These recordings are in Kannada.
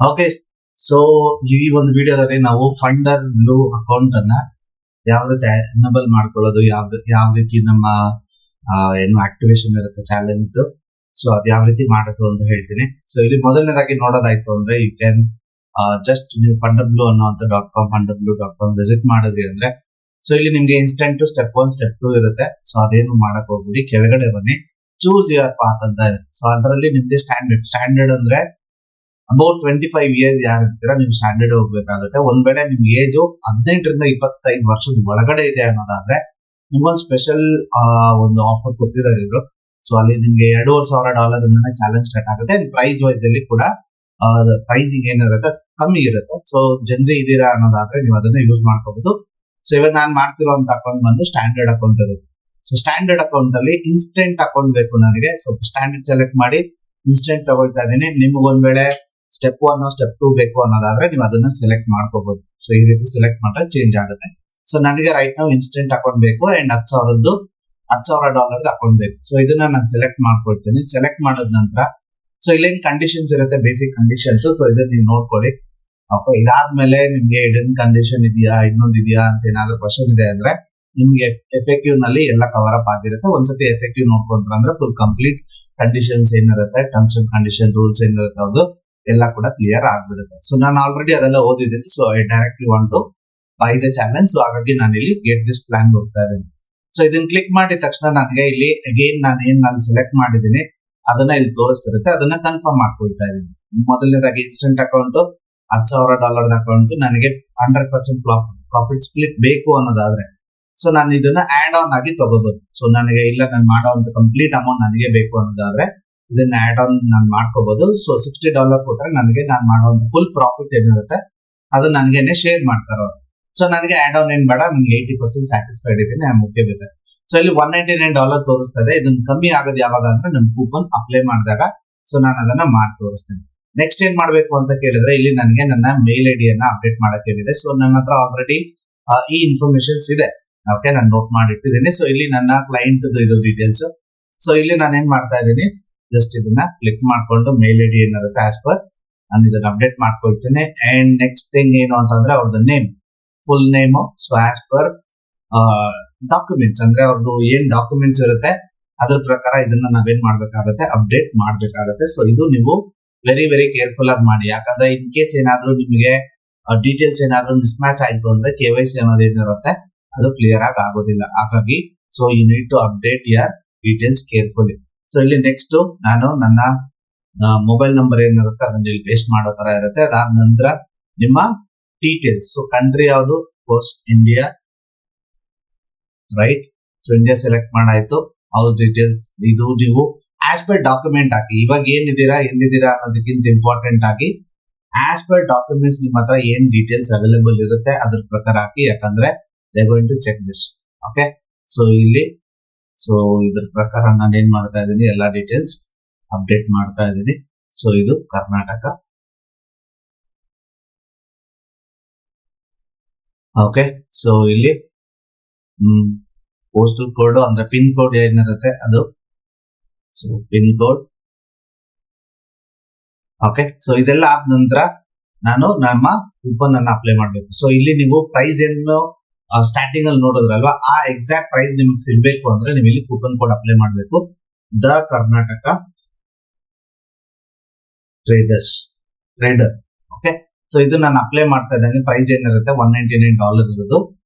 ಓಕೆ. ಸೊ ಈ ಒಂದು ವಿಡಿಯೋದಲ್ಲಿ ನಾವು ಫಂಡರ್ ಬ್ಲೂ ಅಕೌಂಟ್ ಅನ್ನ ಯಾವ ರೀತಿ ಎನಬಲ್ ಮಾಡ್ಕೊಳ್ಳೋದು, ಯಾವ ರೀತಿ ನಮ್ಮ ಏನು ಆಕ್ಟಿವೇಶನ್ ಇರುತ್ತೆ ಚಾಲೆಂಜ್, ಸೊ ಅದ್ ಯಾವ ರೀತಿ ಮಾಡೋದು ಅಂತ ಹೇಳ್ತೀನಿ. ಸೊ ಇಲ್ಲಿ ಮೊದಲನೇದಾಗಿ ನೋಡೋದಾಯ್ತು ಅಂದ್ರೆ ಯು ಕ್ಯಾನ್ ಜಸ್ಟ್ ನೀವು ಫಂಡರ್ ಬ್ಲೂ ಅನ್ನೋಂಥ .com ವಿಸಿಟ್ ಮಾಡಿದ್ರಿ ಅಂದ್ರೆ ಸೊ ಇಲ್ಲಿ ನಿಮ್ಗೆ ಇನ್ಸ್ಟೆಂಟ್ ಸ್ಟೆಪ್ 1 ಸ್ಟೆಪ್ 2 ಇರುತ್ತೆ. ಸೊ ಅದೇನು ಮಾಡಕ್ ಹೋಗ್ಬಿಡಿ, ಕೆಳಗಡೆ ಬನ್ನಿ, ಚೂಸ್ ಯುವರ್ ಪಾತ್ ಅಂತ ಇದೆ. ಸೊ ಅದರಲ್ಲಿ ನಿಮ್ಗೆ ಸ್ಟ್ಯಾಂಡರ್ಡ್ ಅಂದ್ರೆ ಅಬೌಟ್ 25 ಇಯರ್ಸ್ ಯಾರು ಇರ್ತೀರಾ ನೀವು ಸ್ಟ್ಯಾಂಡರ್ಡ್ ಹೋಗ್ಬೇಕಾಗುತ್ತೆ. ಒಂದ್ ವೇಳೆ ನಿಮ್ಗೆ ಏಜ್ 18ರಿಂದ 25 ವರ್ಷದ ಒಳಗಡೆ ಇದೆ ಅನ್ನೋದಾದ್ರೆ ನಿಮ್ಗೊಂದು ಸ್ಪೆಷಲ್ ಒಂದು ಆಫರ್ ಕೊಟ್ಟಿರೋರು. ಸೊ ಅಲ್ಲಿ ನಿಮ್ಗೆ $2,500 ಚಾಲೆಂಜ್ ಸ್ಟಾರ್ಟ್ ಆಗುತ್ತೆ. ಪ್ರೈಸ್ ವೈಸ್ ಅಲ್ಲಿ ಕೂಡ ಪ್ರೈಸಿಂಗ್ ಏನಿರುತ್ತೆ ಕಮ್ಮಿ ಇರುತ್ತೆ. ಸೊ ಜನ್ಸಿ ಇದೀರಾ ಅನ್ನೋದಾದ್ರೆ ನೀವು ಅದನ್ನ ಯೂಸ್ ಮಾಡ್ಕೋಬಹುದು. ಸೊ ಇವಾಗ ನಾನು ಮಾಡ್ತಿರೋಂತ ಅಕೌಂಟ್ ಬಂದು ಸ್ಟ್ಯಾಂಡರ್ಡ್ ಅಕೌಂಟ್ ಇರುತ್ತೆ. ಸೊ ಸ್ಟ್ಯಾಂಡರ್ಡ್ ಅಕೌಂಟ್ ಅಲ್ಲಿ ಇನ್ಸ್ಟೆಂಟ್ ಅಕೌಂಟ್ ಬೇಕು ನನಗೆ. ಸೊ ಸ್ಟ್ಯಾಂಡರ್ಡ್ ಸೆಲೆಕ್ಟ್ ಮಾಡಿ ಇನ್ಸ್ಟೆಂಟ್ ತಗೊಳ್ತಾ ಇದ್ದೀನಿ. ನಿಮ್ಗೆ ಒಂದ್ ವೇಳೆ ಸ್ಟೆಪ್ 1 ಸ್ಟೆಪ್ 2 ಬೇಕು ಅನ್ನೋದಾದ್ರೆ ನೀವು ಅದನ್ನ ಸೆಲೆಕ್ಟ್ ಮಾಡ್ಕೋಬಹುದು. ಸೊ ಈ ರೀತಿ ಸೆಲೆಕ್ಟ್ ಮಾಡಿದ್ರೆ ಚೇಂಜ್ ಆಗುತ್ತೆ. ಸೊ ನನಗೆ ರೈಟ್ ನಾವು ಇನ್ಸ್ಟೆಂಟ್ ಅಕೌಂಟ್ ಬೇಕು ಅಂಡ್ $10,000 ಅಕೌಂಟ್ ಬೇಕು. ಸೊ ಇದನ್ನ ನಾನು ಸೆಲೆಕ್ಟ್ ಮಾಡ್ಕೊಳ್ತೀನಿ. ಸೆಲೆಕ್ಟ್ ಮಾಡಿದ ನಂತರ ಸೊ ಇಲ್ಲೇನ್ ಕಂಡೀಷನ್ಸ್ ಇರುತ್ತೆ, ಬೇಸಿಕ್ ಕಂಡೀಷನ್ಸ್. ಸೊ ಇದನ್ನ ನೀವು ನೋಡ್ಕೊಳ್ಳಿ. ಓಕೆ, ಇದಾದ್ಮೇಲೆ ನಿಮ್ಗೆ ಹಿಡನ್ ಕಂಡೀಷನ್ ಇದೆಯಾ, ಇನ್ನೊಂದಿದೆಯಾ ಅಂತ ಏನಾದ್ರು ಕ್ವಶನ್ ಇದೆ ಅಂದ್ರೆ ನಿಮ್ಗೆ ಎಫೆಕ್ಟಿವ್ ನಲ್ಲಿ ಎಲ್ಲ ಕವರ್ ಅಪ್ ಆಗಿರುತ್ತೆ. ಒಂದ್ಸತಿ ಎಫೆಕ್ಟಿವ್ ನೋಡ್ಕೊಂಡ್ರೆ ಅಂದ್ರೆ ಫುಲ್ ಕಂಪ್ಲೀಟ್ ಕಂಡೀಷನ್ಸ್ ಏನಿರುತ್ತೆ, ಟರ್ಮ್ಸ್ ಅಂಡ್ ಕಂಡೀಷನ್ ರೂಲ್ಸ್ ಏನಿರುತ್ತೆ ಅದು ಎಲ್ಲ ಕೂಡ ಕ್ಲಿಯರ್ ಆಗ್ಬಿಡುತ್ತೆ. ಸೊ ನಾನು ಆಲ್ರೆಡಿ ಅದೆಲ್ಲ ಓದಿದ್ದೀನಿ. So I directly want to buy the challenge. So ಹಾಗಾಗಿ ನಾನು ಇಲ್ಲಿ ಗೆಟ್ ದಿಸ್ ಪ್ಲಾನ್ ಹೋಗ್ತಾ ಇದ್ದೀನಿ. ಸೊ ಇದನ್ನ ಕ್ಲಿಕ್ ಮಾಡಿದ ತಕ್ಷಣ ನನಗೆ ಇಲ್ಲಿ ಅಗೇನ್ ನಾನು ಸೆಲೆಕ್ಟ್ ಮಾಡಿದ್ದೀನಿ ಅದನ್ನ ಇಲ್ಲಿ ತೋರಿಸ್ತಿರುತ್ತೆ. ಅದನ್ನ ಕನ್ಫರ್ಮ್ ಮಾಡ್ಕೊಳ್ತಾ ಇದ್ದೀನಿ. ಮೊದಲನೇದಾಗಿ ಇನ್ಸ್ಟೆಂಟ್ ಅಕೌಂಟ್ $10,000 ಅಕೌಂಟ್ ನನಗೆ 100% ಪ್ರಾಫಿಟ್ ಸ್ಪ್ಲಿಟ್ ಬೇಕು ಅನ್ನೋದಾದ್ರೆ ಸೊ ನಾನು ಇದನ್ನ ಆಡ್ ಆನ್ ಆಗಿ ತಗೋಬಹುದು. ಸೊ ನನಗೆ ಇಲ್ಲ ನಾನು ಮಾಡೋ ಒಂದು ಕಂಪ್ಲೀಟ್ ಅಮೌಂಟ್ ನನಗೆ ಬೇಕು ಅನ್ನೋದಾದ್ರೆ ಇದನ್ನ ಆಡ್ ಆನ್ ನಾನು ಮಾಡ್ಕೋಬಹುದು. ಸೊ $60 ಕೊಟ್ರೆ ನನಗೆ ನಾನು ಮಾಡೋ ಒಂದು ಫುಲ್ ಪ್ರಾಫಿಟ್ ಏನಿರುತ್ತೆ ಅದು ನನಗೇನೆ ಶೇರ್ ಮಾಡ್ತಾರ. ಸೊ ನನಗೆ ಆಡ್ ಆನ್ ಏನ್ ಬೇಡ, ನನಗೆ 80% ಸ್ಯಾಟಿಸ್ಫೈಡ್ ಇದ್ದೀನಿ, I am okay with it. So ಇಲ್ಲಿ $199 ತೋರಿಸ್ತಾ ಇದೆ. ಇದನ್ನ ಕಮ್ಮಿ ಆಗೋದು ಯಾವಾಗ ಅಂದ್ರೆ ನಮ್ ಕೂಪನ್ ಅಪ್ಲೈ ಮಾಡಿದಾಗ. ಸೊ ನಾನು ಅದನ್ನ ಮಾಡಿ ತೋರಿಸ್ತೇನೆ. ನೆಕ್ಸ್ಟ್ ಏನ್ ಮಾಡ್ಬೇಕು ಅಂತ ಕೇಳಿದ್ರೆ ಇಲ್ಲಿ ನನಗೆ ನನ್ನ ಮೇಲ್ ಐಡಿಯನ್ನ ಅಪ್ಡೇಟ್ ಮಾಡಕ್ ಹೇಳಿದೆ. ಸೊ ನನ್ನ ಹತ್ರ ಆಲ್ರೆಡಿ ಈ ಇನ್ಫಾರ್ಮೇಶನ್ಸ್ ಇದೆ. ಓಕೆ, ನಾನು ನೋಟ್ ಮಾಡಿ ಇಟ್ಟಿದ್ದೀನಿ. ಸೊ ಇಲ್ಲಿ ನನ್ನ ಕ್ಲೈಂಟ್ ಇದು ಡೀಟೇಲ್ಸ್. ಸೊ ಇಲ್ಲಿ ನಾನು ಏನ್ ಮಾಡ್ತಾ ಇದ್ದೀನಿ, ಜಸ್ಟ್ ಇದನ್ನ ಕ್ಲಿಕ್ ಮಾಡ್ಕೊಂಡು ಮೇಲ್ ಐಡಿ ಏನಿರುತ್ತೆ ಆಸ್ ಪರ್ ನಾನು ಇದನ್ನ ಅಪ್ಡೇಟ್ ಮಾಡ್ಕೊಳ್ತೀನಿ. ಅಂಡ್ ನೆಕ್ಸ್ಟ್ ಥಿಂಗ್ ಏನು ಅಂತಂದ್ರೆ ಅವ್ರದ್ದು name, full name. So as per documents ಅಂದ್ರೆ ಅವ್ರದ್ದು ಏನ್ ಡಾಕ್ಯುಮೆಂಟ್ಸ್ ಇರುತ್ತೆ ಅದ್ರ ಪ್ರಕಾರ ಇದನ್ನ ನಾವೇನ್ ಮಾಡ್ಬೇಕಾಗುತ್ತೆ, ಅಪ್ಡೇಟ್ ಮಾಡ್ಬೇಕಾಗುತ್ತೆ. ಸೊ ಇದು ನೀವು ವೆರಿ ವೆರಿ ಕೇರ್ಫುಲ್ ಆಗಿ ಮಾಡಿ. ಯಾಕಂದ್ರೆ ಇನ್ ಕೇಸ್ ಏನಾದ್ರು ನಿಮಗೆ ಡೀಟೇಲ್ಸ್ ಏನಾದ್ರು ಮಿಸ್ ಮ್ಯಾಚ್ ಆಯ್ತು ಅಂದ್ರೆ KYC ಅನ್ನೋದು ಏನಿರುತ್ತೆ ಅದು ಕ್ಲಿಯರ್ ಆಗಿ ಆಗೋದಿಲ್ಲ. ಹಾಗಾಗಿ so you need to update your details carefully. So ಇಲ್ಲಿ ನೆಕ್ಸ್ಟ್ ನಾನು ನನ್ನ ಮೊಬೈಲ್ ನಂಬರ್ ಏನಿರುತ್ತೆ ಅದನ್ನ ಇಲ್ಲಿ ಪೇಸ್ಟ್ ಮಾಡೋ ತರ ಇರುತ್ತೆ. ಅದಾದ ನಂತರ ನಿಮ್ಮ ಡೀಟೇಲ್ಸ್. ಸೊ ಕಂಟ್ರಿ ಯಾವುದು, course India, right. So India select ಮಾಡಾಯ್ತು. ಹೌಸ್ ಡೀಟೇಲ್ಸ್ ಇದು ನೀವು ಆಸ್ ಪರ್ ಡಾಕ್ಯುಮೆಂಟ್ ಹಾಕಿ. ಇವಾಗ ಎಲ್ಲಿದ್ದೀರಾ ಅನ್ನೋದಕ್ಕಿಂತ ಇಂಪಾರ್ಟೆಂಟ್ ಆಗಿ ಆಸ್ ಪರ್ ಡಾಕ್ಯುಮೆಂಟ್ಸ್ ನಿಮ್ಮ ಹತ್ರ ಏನ್ ಡೀಟೇಲ್ಸ್ ಅವೈಲೇಬಲ್ ಇರುತ್ತೆ ಅದ್ರ ಪ್ರಕಾರ ಹಾಕಿ. ಯಾಕಂದ್ರೆ they going to check this. Okay, so ಇಲ್ಲಿ ಸೊ ಇದ್ರ ಪ್ರಕಾರ ನಾನು ಏನ್ ಮಾಡ್ತಾ ಇದ್ದೀನಿ, ಎಲ್ಲಾ ಡೀಟೇಲ್ಸ್ ಅಪ್ಡೇಟ್ ಮಾಡ್ತಾ ಇದ್ದೀನಿ. ಸೊ ಇದು ಕರ್ನಾಟಕ. ಓಕೆ, ಸೊ ಇಲ್ಲಿ ಪೋಸ್ಟಲ್ ಕೋಡ್ ಅಂದ್ರೆ ಪಿನ್ ಕೋಡ್ ಏನಿರುತ್ತೆ ಅದು. So pin code. Okay, so ಇದೆಲ್ಲ ಆದ ನಂತರ ನಾನು ನಮ್ಮ ಕೂಪನ್ ಅನ್ನ ಅಪ್ಲೈ ಮಾಡ್ಬೇಕು. ಸೊ ಇಲ್ಲಿ ನೀವು ಪ್ರೈಸ್ ಏನು ಸ್ಟಾರ್ಟಿಂಗ್ ಅಲ್ಲಿ ನೋಡಿದ್ರಲ್ವಾ, ಆ ಎಕ್ಸಾಕ್ಟ್ ಪ್ರೈಸ್ ನಿಮಗೆ ಸಿಗ್ಬೇಕು ಅಂದ್ರೆ ನೀವು ಇಲ್ಲಿ ಕೂಪನ್ ಕೋಡ್ ಅಪ್ಲೈ ಮಾಡಬೇಕು. The Karnataka trader. Okay, so ಇದು ನಾನು ಅಪ್ಲೈ ಮಾಡ್ತಾ ಇದ್ದಂಗೆ ಪ್ರೈಸ್ ಏನಿರುತ್ತೆ $199 ಇರೋದು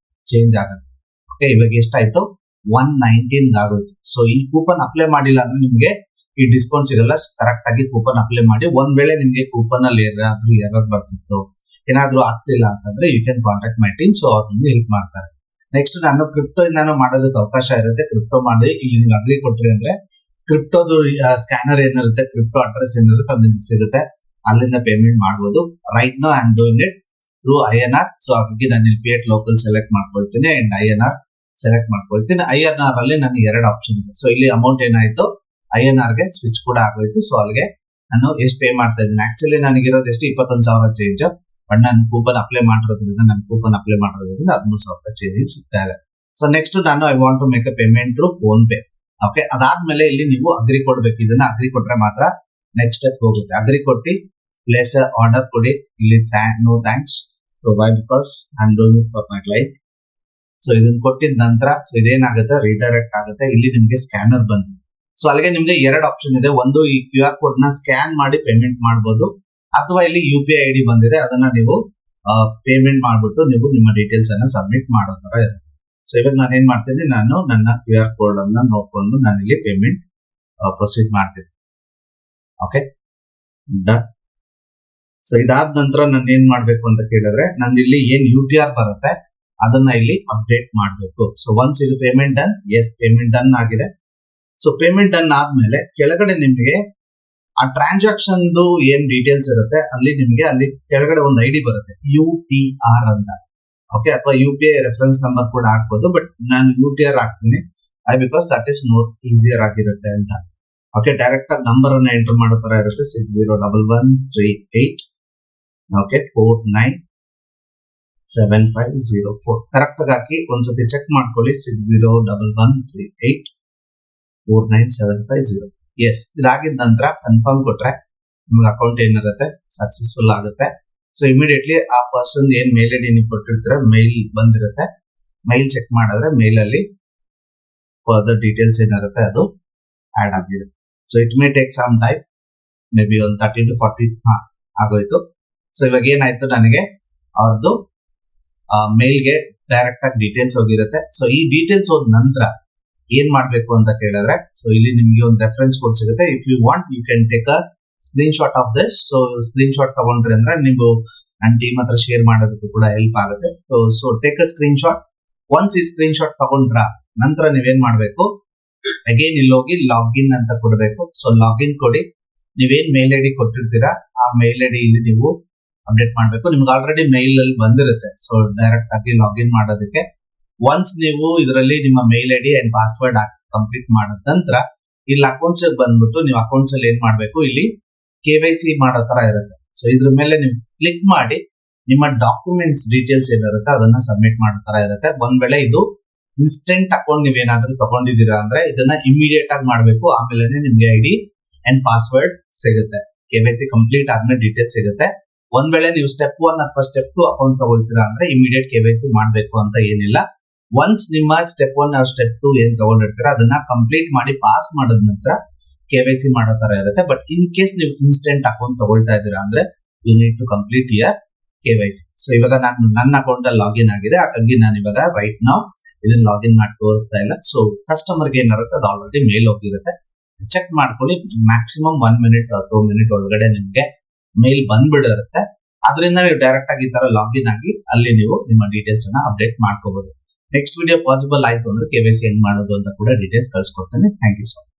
ಚೇಂಜ್ ಆಗುತ್ತೆ. ಓಕೆ, ಇವಾಗ ಎಷ್ಟಾಯ್ತು, 119 ಆಗೋಯ್ತು. ಸೊ ಈ ಕೂಪನ್ ಅಪ್ಲೈ ಮಾಡಿಲ್ಲ ಅಂದ್ರೆ ನಿಮ್ಗೆ ಈ ಡಿಸ್ಕೌಂಟ್ ಸಿಗಲ್ಲ. ಕರೆಕ್ಟ್ ಆಗಿ ಕೂಪನ್ ಅಪ್ಲೈ ಮಾಡಿ. ಒಂದ್ ವೇಳೆ ನಿಮ್ಗೆ ಕೂಪನ್ ಅಲ್ಲಿ ಏನಾದ್ರೂ ಎರರ್ ಬರ್ತಿತ್ತು, ಏನಾದ್ರೂ ಆಗ್ತಿಲ್ಲ ಅಂತಂದ್ರೆ you can contact my team. So ಅವ್ರು ನಿಮ್ಗೆ ಹೆಲ್ಪ್ ಮಾಡ್ತಾರೆ. ನೆಕ್ಸ್ಟ್ ನಾನು ಕ್ರಿಪ್ಟೋ ಇಂದಾನು ಮಾಡೋದಕ್ಕೆ ಅವಕಾಶ ಇರುತ್ತೆ. ಕ್ರಿಪ್ಟೋ ಮಾಡಿ ಇಲ್ಲಿ ನೀವು ಅಗ್ರಿ ಕೊಟ್ರಿ ಅಂದ್ರೆ ಕ್ರಿಪ್ಟೋದು ಸ್ಕ್ಯಾನರ್ ಏನಿರುತ್ತೆ, ಕ್ರಿಪ್ಟೋ ಅಡ್ರೆಸ್ ಏನಿರುತ್ತೆ ಅದು ನಿಮ್ಗೆ ಸಿಗುತ್ತೆ. ಅಲ್ಲಿಂದ ಪೇಮೆಂಟ್ ಮಾಡ್ಬೋದು. Right no I am doing it through INR. So ಹಾಗಾಗಿ ನಾನು ಇಲ್ಲಿ ಪೇಟ್ ಲೋಕಲ್ ಸೆಲೆಕ್ಟ್ ಮಾಡ್ಕೊಳ್ತೀನಿ ಅಂಡ್ INR ಸೆಲೆಕ್ಟ್ ಮಾಡ್ಕೊಳ್ತೀನಿ. INR ಅಲ್ಲಿ ನನಗೆ 2 ಆಪ್ಷನ್ ಇದೆ. ಸೊ ಇಲ್ಲಿ ಅಮೌಂಟ್ ಏನಾಯ್ತು INR ಗೆ ಸ್ವಿಚ್ ಕೂಡ ಆಗೋಯ್ತು. ಸೊ ಅಲ್ಲಿಗೆ ನಾನು ಎಷ್ಟು ಪೇ ಮಾಡ್ತಾ ಇದ್ದೀನಿ, ಆಕ್ಚುಲಿ ನನಗಿರೋದು ಎಷ್ಟು 21,000 ಚೇಂಜ್. ಬಟ್ ನಾನು ಕೂಪನ್ ಅಪ್ಲೈ ಮಾಡಿರೋದ್ರಿಂದ 13,000 ಚೇಂಜ್ ಸಿಗ್ತಾ ಇದೆ. ಸೊ ನೆಕ್ಸ್ಟ್ ನಾನು I want to make a payment through PhonePe. Okay, ಅದಾದ್ಮೇಲೆ ಇಲ್ಲಿ ನೀವು ಅಗ್ರಿ ಕೊಡ್ಬೇಕು. ಇದನ್ನ ಅಗ್ರಿ ಕೊಟ್ರೆ ಮಾತ್ರ ನೆಕ್ಸ್ಟ್ ಸ್ಟೆಪ್ ಹೋಗುತ್ತೆ. ಅಗ್ರಿ ಕೊಟ್ಟು ಪ್ಲೇಸ್ ಆರ್ಡರ್ ಕೊಡಿ. ಇಲ್ಲಿ no thanks. So why because I am doing for my client. So ಇದನ್ನ ಕೊಟ್ಟಿದ ನಂತರ ಸೊ ಇದೇನಾಗುತ್ತೆ, ರಿಡೈರೆಕ್ಟ್ ಆಗುತ್ತೆ. ಇಲ್ಲಿ ನಿಮ್ಗೆ ಸ್ಕ್ಯಾನರ್ ಬಂತು. ಸೊ ಅಲ್ಲಿಗೆ ನಿಮ್ಗೆ 2 ಆಪ್ಷನ್ ಇದೆ. ಒಂದು ಈ QR ಕೋಡ್ ನ ಸ್ಕ್ಯಾನ್ ಮಾಡಿ ಪೇಮೆಂಟ್ ಮಾಡಬಹುದು, ಅಥವಾ ಇಲ್ಲಿ UPI ID ಬಂದಿದೆ ಅದನ್ನ ನೀವು ಪೇಮೆಂಟ್ ಮಾಡ್ಬಿಟ್ಟು ನೀವು ನಿಮ್ಮ ಡೀಟೇಲ್ಸ್ ಅನ್ನ ಸಬ್ಮಿಟ್ ಮಾಡೋ ತರ ಇದೆ. ಸೊ ಇವಾಗ ನಾನು ಏನ್ ಮಾಡ್ತೀನಿ, ನಾನು ನನ್ನ QR ಕೋಡ್ ಅನ್ನ ನೋಡ್ಕೊಂಡು ನಾನು ಇಲ್ಲಿ ಪೇಮೆಂಟ್ ಪ್ರೊಸೀಡ್ ಮಾಡ್ತೀನಿ. Okay, done. ಸೊ ಇದಾದ ನಂತರ ನಾನು ಏನ್ ಮಾಡ್ಬೇಕು ಅಂತ ಕೇಳಿದ್ರೆ, ನಾನು ಇಲ್ಲಿ ಏನ್ UTR ಬರುತ್ತೆ ಅದನ್ನ ಇಲ್ಲಿ ಅಪ್ಡೇಟ್ ಮಾಡಬೇಕು. ಸೊ ಒನ್ಸ್ ಇದು payment done, yes payment done ಆಗಿದೆ. ಸೊ ಪೇಮೆಂಟ್ ಡನ್ ಆದ್ಮೇಲೆ ಕೆಳಗಡೆ ನಿಮಗೆ ಆ ಟ್ರಾನ್ಸಾಕ್ಷನ್ ಏನ್ ಡೀಟೇಲ್ಸ್ ಇರುತ್ತೆ ಅಲ್ಲಿ ನಿಮ್ಗೆ ಅಲ್ಲಿ ಕೆಳಗಡೆ ಒಂದು ID ಬರುತ್ತೆ, UTR ಅಂತ. ಓಕೆ, ಅಥವಾ UPI ರೆಫರೆನ್ಸ್ ನಂಬರ್ ಕೂಡ ಹಾಕ್ಬೋದು, ಬಟ್ ನಾನು UTR ಹಾಕ್ತೀನಿ because that is more easier ಆಗಿರುತ್ತೆ ಅಂತ. ಓಕೆ, ಡೈರೆಕ್ಟ್ ಆಗಿ ನಂಬರ್ ಅನ್ನ ಎಂಟರ್ ಮಾಡೋ ತರ ಇರುತ್ತೆ, 601138 ಓಕೆ 497504 ಕರೆಕ್ಟ್ ಆಗಿ ಹಾಕಿ ಒಂದ್ಸತಿ ಚೆಕ್ ಮಾಡ್ಕೊಳ್ಳಿ. 601138 49750. ಎಸ್, ಇದಾಗಿದ ನಂತರ ಕನ್ಫರ್ಮ್ ಕೊಟ್ರೆ ನಿಮ್ಗೆ ಅಕೌಂಟ್ ಏನಿರುತ್ತೆ ಸಕ್ಸಸ್ಫುಲ್ ಆಗುತ್ತೆ. ಸೊ ಇಮಿಡಿಯೇಟ್ಲಿ ಆ ಪರ್ಸನ್ ಏನ್ ಮೇಲ್ ಐಡಿ ನೀವು ಕೊಟ್ಟಿರ್ತೀರ ಮೈಲ್ ಬಂದಿರುತ್ತೆ. ಮೈಲ್ ಚೆಕ್ ಮಾಡಿದ್ರೆ ಮೇಲ್ ಅಲ್ಲಿ ಫರ್ದರ್ ಡೀಟೇಲ್ಸ್ ಏನಿರುತ್ತೆ ಅದು ಆಡ್ ಆಗಿದೆ. So it may take some time, maybe ಒಂದು 30 to 40 ಆಗೋಯ್ತು. ಸೊ ಇವಾಗ ಏನಾಯ್ತು, ನನಗೆ ಅವ್ರದ್ದು ಮೇಲ್ಗೆ ಡೈರೆಕ್ಟ್ ಆಗಿ ಡೀಟೇಲ್ಸ್ ಹೋಗಿರುತ್ತೆ. ಸೊ ಈ ಡೀಟೇಲ್ಸ್ ಹೋದ ನಂತರ ಏನ್ ಮಾಡ್ಬೇಕು ಅಂತ ಕೇಳಿದ್ರೆ, ಸೊ ಇಲ್ಲಿ ನಿಮ್ಗೆ ಒಂದು ರೆಫರೆನ್ಸ್ ಕೋಡ್ ಸಿಗುತ್ತೆ. If you want you can take a screenshot of this. So screenshot ತಗೊಂಡ್ರಿ ಅಂದ್ರೆ ನೀವು ನನ್ನ ಟೀಮ್ ಹತ್ರ ಶೇರ್ ಮಾಡೋದಕ್ಕೂ ಕೂಡ ಹೆಲ್ಪ್ ಆಗುತ್ತೆ. So take a screen shot. Once ಈ ಸ್ಕ್ರೀನ್ ಶಾಟ್ ತಗೊಂಡ್ರ ನಂತರ ನೀವೇನ್ ಮಾಡ್ಬೇಕು, ಅಗೇನ್ ಇಲ್ಲಿ ಹೋಗಿ ಲಾಗಿನ್ ಅಂತ ಕೊಡ್ಬೇಕು. ಸೊ ಲಾಗಿನ್ ಕೊಡಿ. ನೀವೇನ್ ಮೇಲ್ ಐಡಿ ಕೊಟ್ಟಿರ್ತೀರಾ ಆ ಮೇಲ್ ಐಡಿ ಇಲ್ಲಿ ನೀವು ಅಪ್ಡೇಟ್ ಮಾಡ್ಬೇಕು. ನಿಮ್ಗೆ ಆಲ್ರೆಡಿ ಮೇಲ್ ಅಲ್ಲಿ ಬಂದಿರುತ್ತೆ. ಸೊ ಡೈರೆಕ್ಟ್ ಆಗಿ ಲಾಗಿನ್ ಮಾಡೋದಕ್ಕೆ ಒನ್ಸ್ ನೀವು ಇದರಲ್ಲಿ ನಿಮ್ಮ mail ID and password complete ಮಾಡಿದ ನಂತರ ಇಲ್ಲಿ ಅಕೌಂಟ್ಸ್ ಬಂದ್ಬಿಟ್ಟು ನೀವು ಅಕೌಂಟ್ಸ್ ಅಲ್ಲಿ ಏನ್ ಮಾಡ್ಬೇಕು, ಇಲ್ಲಿ KYC ಮಾಡೋ ತರ ಇರುತ್ತೆ. ಸೊ ಇದ್ರ ಮೇಲೆ ನೀವು ಕ್ಲಿಕ್ ಮಾಡಿ ನಿಮ್ಮ ಡಾಕ್ಯುಮೆಂಟ್ಸ್ ಡೀಟೇಲ್ಸ್ ಏನಿರುತ್ತೆ ಅದನ್ನ ಸಬ್ಮಿಟ್ ಮಾಡೋ ತರ ಇರುತ್ತೆ. ಒಂದ್ ವೇಳೆ ಇದು ಇನ್ಸ್ಟೆಂಟ್ ಅಕೌಂಟ್ ನೀವೇನಾದ್ರೂ ತಗೊಂಡಿದ್ದೀರಾ ಅಂದ್ರೆ ಇದನ್ನ ಇಮಿಡಿಯೇಟ್ ಆಗಿ ಮಾಡ್ಬೇಕು. ಆಮೇಲೆ ನಿಮ್ಗೆ ID ಅಂಡ್ ಪಾಸ್ವರ್ಡ್ ಸಿಗುತ್ತೆ. KYC ಕಂಪ್ಲೀಟ್ ಆದ್ಮೇಲೆ ಡೀಟೇಲ್ಸ್ ಸಿಗುತ್ತೆ. ಒಂದ್ ವೇಳೆ ನೀವು ಸ್ಟೆಪ್ 1 ಅಥವಾ ಸ್ಟೆಪ್ 2 ಅಕೌಂಟ್ ತಗೊಳ್ತೀರಾ ಅಂದ್ರೆ ಇಮಿಡಿಯೇಟ್ KYC ಮಾಡ್ಬೇಕು ಅಂತ ಏನಿಲ್ಲ. ಒನ್ಸ್ ನಿಮ್ಮ ಸ್ಟೆಪ್ 1 or ಸ್ಟೆಪ್ 2 ಏನ್ ತಗೊಂಡಿರ್ತೀರಾ ಅದನ್ನ ಕಂಪ್ಲೀಟ್ ಮಾಡಿ ಪಾಸ್ ಮಾಡಿದ ನಂತರ KYC ಮಾಡೋ ತರ ಇರುತ್ತೆ. ಬಟ್ ಇನ್ ಕೇಸ್ ನೀವು ಇನ್ಸ್ಟೆಂಟ್ ಅಕೌಂಟ್ ತಗೊಳ್ತಾ ಇದ್ದೀರಾ ಅಂದ್ರೆ you need to complete your KYC. So ಇವಾಗ ನಾನು ನನ್ನ ಅಕೌಂಟ್ ಅಲ್ಲಿ ಲಾಗಿನ್ ಆಗಿದೆ, ಹಾಗಾಗಿ ನಾನು ಇವಾಗ ರೈಟ್ ನಾವು ಇದನ್ನ ಲಾಗಿನ್ ಮಾಡಿ ತೋರಿಸ್ತಾ ಇಲ್ಲ. ಸೊ ಕಸ್ಟಮರ್ಗೆ ಏನಿರುತ್ತೆ ಅದು ಆಲ್ರೆಡಿ ಮೇಲ್ ಹೋಗಿರುತ್ತೆ. ಚೆಕ್ ಮಾಡ್ಕೊಳ್ಳಿ, ಮ್ಯಾಕ್ಸಿಮಮ್ 1 minute or 2 minute ಒಳಗಡೆ ನಿಮ್ಗೆ ಮೇಲ್ ಬಂದ್ಬಿಡಿರುತ್ತೆ. ಅದರಿಂದ ನೀವು ಡೈರೆಕ್ಟ್ ಆಗಿ ಈ ತರ ಲಾಗಿನ್ ಆಗಿ ಅಲ್ಲಿ ನೀವು ನಿಮ್ಮ ಡೀಟೇಲ್ಸ್ ಅನ್ನ ಅಪ್ಡೇಟ್ ಮಾಡ್ಕೋಬಹುದು. ನೆಕ್ಸ್ಟ್ ವಿಡಿಯೋ ಪಾಸಿಬಲ್ ಆಯ್ತು ಅಂದ್ರೆ KYC ಹೆಂಗ್ ಮಾಡೋದು ಅಂತ ಕೂಡ ಡೀಟೇಲ್ಸ್ ಕಳ್ಸಿಕೊಡ್ತೇನೆ. Thank you so much.